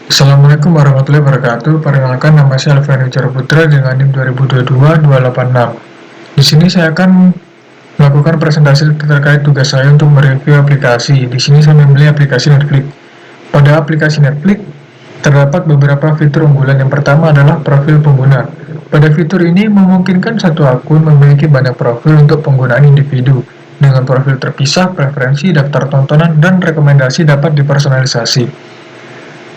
Assalamualaikum warahmatullahi wabarakatuh. Perkenalkan, nama saya Alfian Wijaya Putra dengan NIM 2022-286. Di sini saya akan melakukan presentasi terkait tugas saya untuk mereview aplikasi. Di sini saya memilih aplikasi Netflix. Pada aplikasi Netflix terdapat beberapa fitur unggulan. Yang pertama adalah profil pengguna. Pada fitur ini memungkinkan satu akun memiliki banyak profil untuk penggunaan individu. Dengan profil terpisah, preferensi, daftar tontonan, dan rekomendasi dapat dipersonalisasi.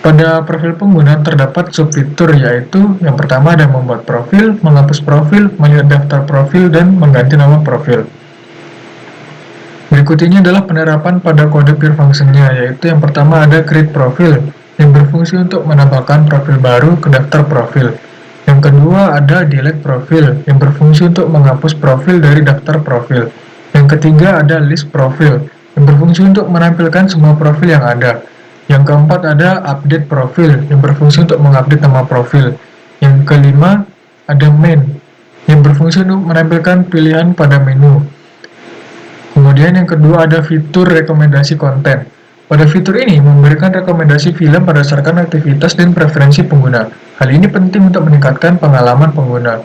Pada profil pengguna terdapat subfitur, yaitu yang pertama ada membuat profil, menghapus profil, melihat daftar profil, dan mengganti nama profil. Berikut ini adalah penerapan pada kode peer function-nya, yaitu yang pertama ada create profile yang berfungsi untuk menambahkan profil baru ke daftar profil. Yang kedua ada delete profile yang berfungsi untuk menghapus profil dari daftar profil. Yang ketiga ada list profile yang berfungsi untuk menampilkan semua profil yang ada. Yang keempat ada update profil yang berfungsi untuk mengupdate nama profil. Yang kelima ada main yang berfungsi untuk menampilkan pilihan pada menu. Kemudian yang kedua ada fitur rekomendasi konten. Pada fitur ini memberikan rekomendasi film berdasarkan aktivitas dan preferensi pengguna. Hal ini penting untuk meningkatkan pengalaman pengguna.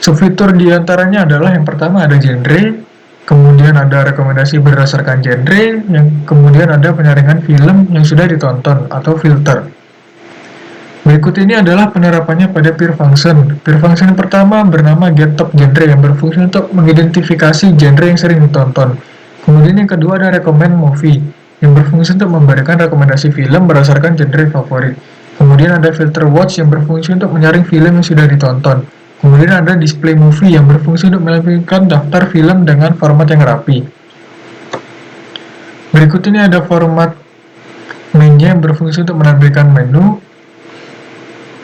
Subfitur diantaranya adalah yang pertama ada genre, kemudian ada rekomendasi berdasarkan genre, yang kemudian ada penyaringan film yang sudah ditonton atau filter. Berikut ini adalah penerapannya pada peer function. Peer function yang pertama bernama getTopGenre yang berfungsi untuk mengidentifikasi genre yang sering ditonton. Kemudian yang kedua ada recommend movie yang berfungsi untuk memberikan rekomendasi film berdasarkan genre favorit. Kemudian ada filter watch yang berfungsi untuk menyaring film yang sudah ditonton. Kemudian ada display movie yang berfungsi untuk menampilkan daftar film dengan format yang rapi. Berikut ini ada format main-nya yang berfungsi untuk menampilkan menu.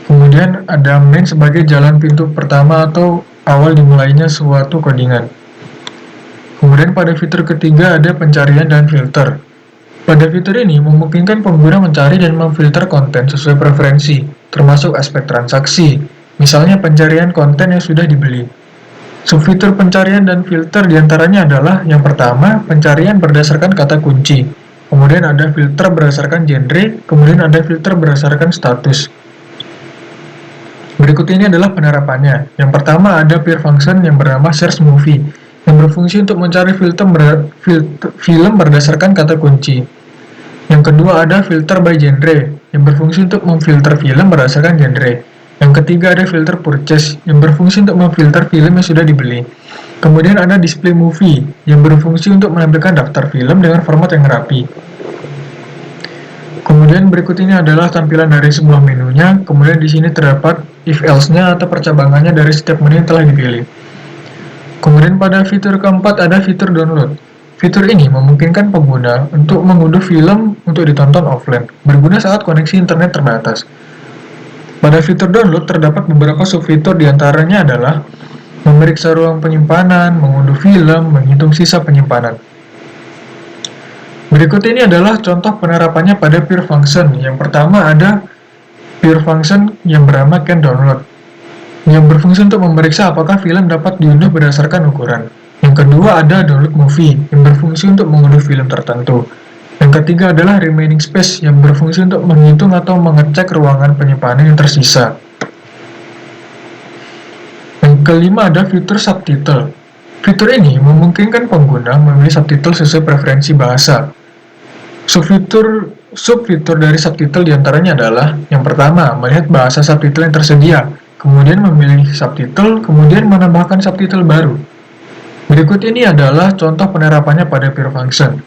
Kemudian ada main sebagai jalan pintu pertama atau awal dimulainya suatu codingan. Kemudian pada fitur ketiga ada pencarian dan filter. Pada fitur ini memungkinkan pengguna mencari dan memfilter konten sesuai preferensi, termasuk aspek transaksi. Misalnya pencarian konten yang sudah dibeli. Subfitur pencarian dan filter diantaranya adalah yang pertama, pencarian berdasarkan kata kunci. Kemudian ada filter berdasarkan genre, kemudian ada filter berdasarkan status. Berikut ini adalah penerapannya. Yang pertama ada peer function yang bernama search movie, yang berfungsi untuk mencari film berdasarkan kata kunci. Yang kedua ada filter by genre, yang berfungsi untuk memfilter film berdasarkan genre. Yang ketiga ada filter purchase yang berfungsi untuk memfilter film yang sudah dibeli. Kemudian ada display movie yang berfungsi untuk menampilkan daftar film dengan format yang rapi. Kemudian berikut ini adalah tampilan dari sebuah menunya. Kemudian di sini terdapat if else-nya atau percabangannya dari setiap menu yang telah dipilih. Kemudian pada fitur keempat ada fitur download. Fitur ini memungkinkan pengguna untuk mengunduh film untuk ditonton offline, berguna saat koneksi internet terbatas. Pada fitur download terdapat beberapa subfitur diantaranya adalah memeriksa ruang penyimpanan, mengunduh film, menghitung sisa penyimpanan. Berikut ini adalah contoh penerapannya pada peer function. Yang pertama ada peer function yang bernama canDownload, yang berfungsi untuk memeriksa apakah film dapat diunduh berdasarkan ukuran. Yang kedua ada download movie, yang berfungsi untuk mengunduh film tertentu. Yang ketiga adalah remaining space yang berfungsi untuk menghitung atau mengecek ruangan penyimpanan yang tersisa. Yang kelima ada fitur subtitle. Fitur ini memungkinkan pengguna memilih subtitle sesuai preferensi bahasa. Subfitur dari subtitle diantaranya adalah yang pertama, melihat bahasa subtitle yang tersedia, kemudian memilih subtitle, kemudian menambahkan subtitle baru. Berikut ini adalah contoh penerapannya pada peer function.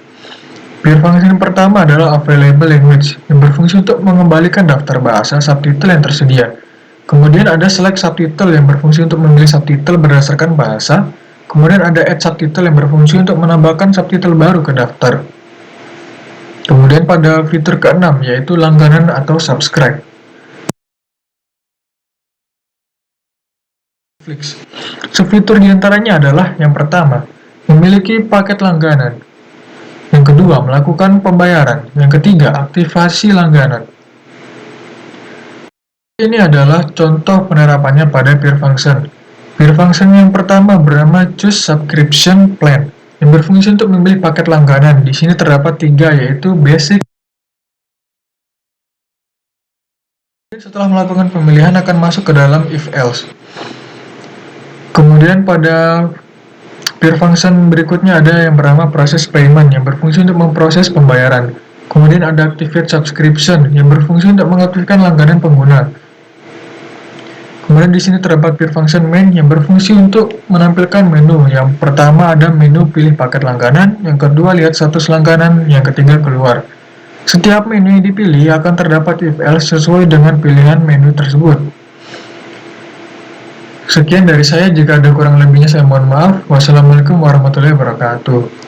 Peer function yang pertama adalah available language, yang berfungsi untuk mengembalikan daftar bahasa subtitle yang tersedia. Kemudian ada select subtitle yang berfungsi untuk memilih subtitle berdasarkan bahasa. Kemudian ada add subtitle yang berfungsi untuk menambahkan subtitle baru ke daftar. Kemudian pada fitur keenam yaitu langganan atau subscribe. Subfitur diantaranya adalah yang pertama, memiliki paket langganan. Yang kedua, melakukan pembayaran. Yang ketiga, aktivasi langganan. Ini adalah contoh penerapannya pada peer function. Peer function yang pertama bernama choose subscription plan, yang berfungsi untuk memilih paket langganan. Di sini terdapat 3, yaitu basic, Setelah melakukan pemilihan akan masuk ke dalam if else. Kemudian pada peer function berikutnya ada yang bernama process payment yang berfungsi untuk memproses pembayaran. Kemudian ada activate subscription yang berfungsi untuk mengaktifkan langganan pengguna. Kemudian di sini terdapat peer function main yang berfungsi untuk menampilkan menu. Yang pertama ada menu pilih paket langganan, yang kedua lihat status langganan, yang ketiga keluar. Setiap menu yang dipilih akan terdapat if else sesuai dengan pilihan menu tersebut. Sekian dari saya, jika ada kurang lebihnya saya mohon maaf. Wassalamualaikum warahmatullahi wabarakatuh.